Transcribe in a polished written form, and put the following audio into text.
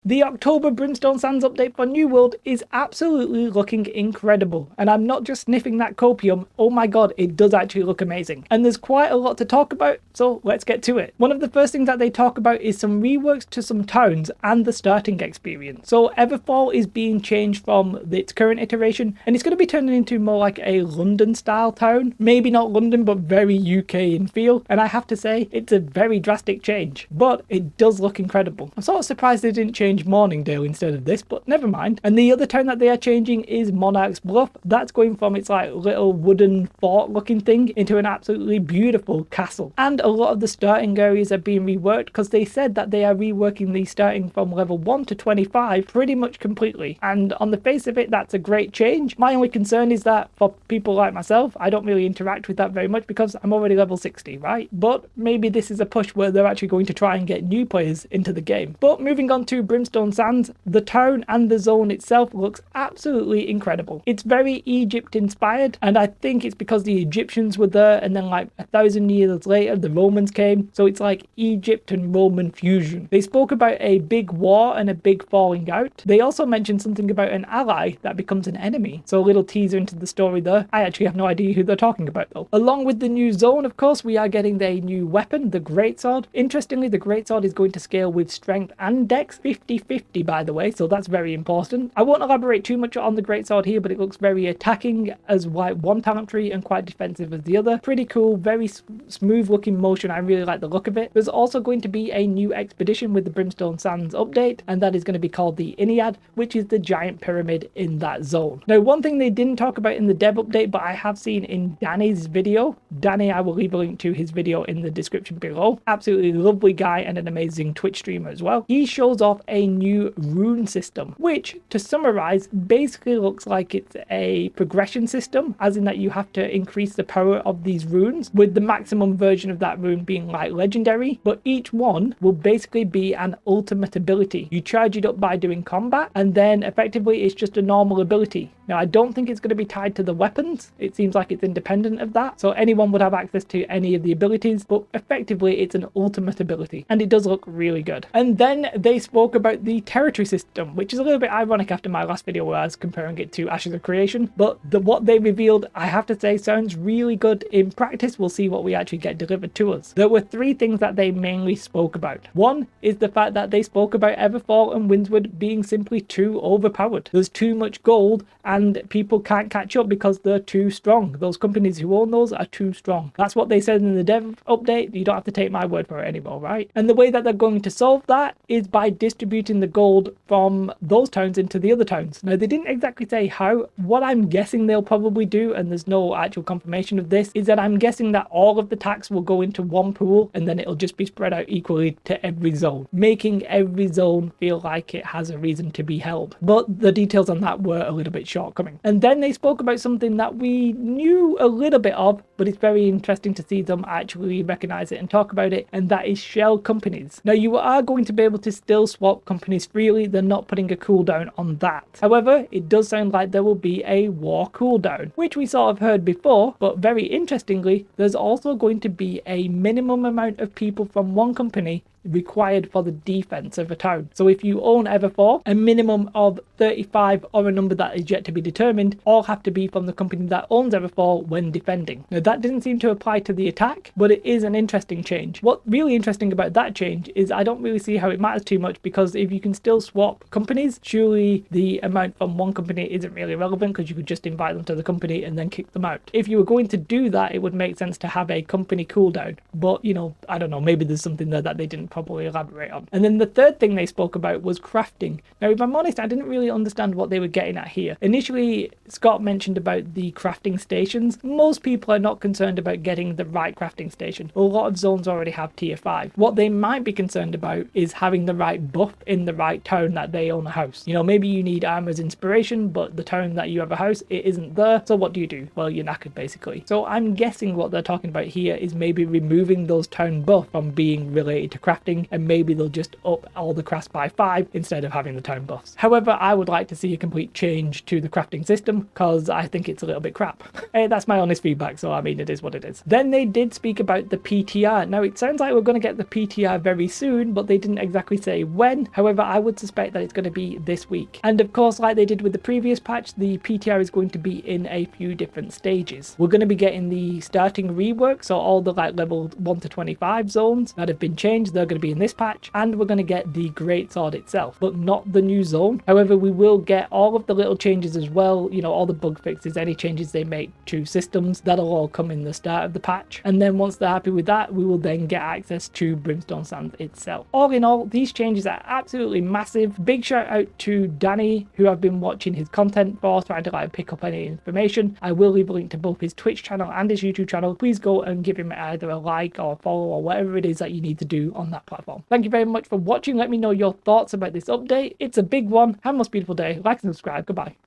The October Brimstone Sands update for New World is absolutely looking incredible, and I'm not just sniffing that copium. Oh my god, it does actually look amazing. And there's quite a lot to talk about, so let's get to it. One of the first things that they talk about is some reworks to some towns and the starting experience. So Everfall is being changed from its current iteration, and it's going to be turning into more like a London style town. Maybe not London, but very UK in feel, and I have to say it's a very drastic change, but it does look incredible. I'm sort of surprised they didn't change Morningdale instead of this, but never mind. And the other town that they are changing is Monarch's Bluff. That's going from its like little wooden fort looking thing into an absolutely beautiful castle. And a lot of the starting areas are being reworked because they said that they are reworking these starting from level 1 to 25 pretty much completely. And on the face of it, that's a great change. My only concern is that for people like myself, I don't really interact with that very much because I'm already level 60, right? But maybe this is a push where they're actually going to try and get new players into the game. But moving on to Brimstone Sands, the town and the zone itself looks absolutely incredible. It's very Egypt inspired, and I think it's because the Egyptians were there and then like 1,000 years later the Romans came, so it's like Egypt and Roman fusion. They spoke about a big war and a big falling out. They also mentioned something about an ally that becomes an enemy, so a little teaser into the story there. I actually have no idea who they're talking about though. Along with the new zone, of course, we are getting a new weapon, the Greatsword. Interestingly, the Greatsword is going to scale with strength and dex 50-50 by the way, so that's very important. I won't elaborate too much on the Greatsword here, but it looks very attacking as like one talent tree and quite defensive as the other. Pretty cool, very smooth looking motion. I really like the look of it. There's also going to be a new expedition with the Brimstone Sands update, and that is going to be called the Iliad, which is the giant pyramid in that zone. Now, one thing they didn't talk about in the dev update, but I have seen in Danny's video. Danny, I will leave a link to his video in the description below. Absolutely lovely guy and an amazing Twitch streamer as well. He shows off a new rune system, which, to summarize, basically looks like it's a progression system, as in that you have to increase the power of these runes, with the maximum version of that rune being like legendary, but each one will basically be an ultimate ability. You charge it up by doing combat, and then effectively it's just a normal ability. Now, I don't think it's going to be tied to the weapons. It seems like it's independent of that, so anyone would have access to any of the abilities, but effectively it's an ultimate ability, and it does look really good. And then they spoke about the territory system, which is a little bit ironic after my last video where I was comparing it to Ashes of Creation, but what they revealed, I have to say, sounds really good. In practice, we'll see what we actually get delivered to us. There were three things that they mainly spoke about. One is the fact that they spoke about Everfall and Windsward being simply too overpowered. There's too much gold and people can't catch up because they're too strong. Those companies who own those are too strong. That's what they said in the dev update. You don't have to take my word for it anymore, right? And the way that they're going to solve that is by distributing the gold from those towns into the other towns. Now, they didn't exactly say how. What I'm guessing they'll probably do, and there's no actual confirmation of this, is that I'm guessing that all of the tax will go into one pool and then it'll just be spread out equally to every zone, making every zone feel like it has a reason to be held. But the details on that were a little bit shortcoming. And then they spoke about something that we knew a little bit of, but it's very interesting to see them actually recognize it and talk about it, and that is shell companies. Now, you are going to be able to still swap companies freely. They're not putting a cooldown on that. However, it does sound like there will be a war cooldown, which we sort of heard before, but very interestingly, there's also going to be a minimum amount of people from one company required for the defense of a town. So if you own Everfall, a minimum of 35 or a number that is yet to be determined all have to be from the company that owns Everfall when defending. Now, that didn't seem to apply to the attack, but it is an interesting change. What's really interesting about that change is I don't really see how it matters too much, because if you can still swap companies, surely the amount from one company isn't really relevant, because you could just invite them to the company and then kick them out. If you were going to do that, it would make sense to have a company cooldown, but you know, I don't know, maybe there's something there that they didn't probably elaborate on. And then the third thing they spoke about was crafting. Now, if I'm honest, I didn't really understand what they were getting at here. Initially, Scott mentioned about the crafting stations. Most people are not concerned about getting the right crafting station. A lot of zones already have tier 5. What they might be concerned about is having the right buff in the right town that they own a house. You know, maybe you need armor's inspiration, but the town that you have a house, it isn't there. So what do? Well, you're knackered basically. So I'm guessing what they're talking about here is maybe removing those town buff from being related to crafting. crafting, and maybe they'll just up all the crafts by 5 instead of having the time buffs. However, I would like to see a complete change to the crafting system because I think it's a little bit crap. Hey, that's my honest feedback, so I mean, it is what it is. Then they did speak about the PTR. Now, it sounds like we're going to get the PTR very soon, but they didn't exactly say when. However, I would suspect that it's going to be this week. And of course, like they did with the previous patch, the PTR is going to be in a few different stages. We're going to be getting the starting rework, so all the like level 1 to 25 zones that have been changed, they're going to be in this patch, and we're going to get the greatsword itself, but not the new zone. However, we will get all of the little changes as well, you know, all the bug fixes, any changes they make to systems, that'll all come in the start of the patch. And then once they're happy with that, we will then get access to Brimstone Sands itself. All in all, these changes are absolutely massive. Big shout out to Danny, who I've been watching his content for, trying to like pick up any information. I will leave a link to both his Twitch channel and his YouTube channel. Please go and give him either a like or a follow or whatever it is that you need to do on that platform. Thank you very much for watching. Let me know your thoughts about this update. It's a big one. Have a most beautiful day. Like and subscribe. Goodbye.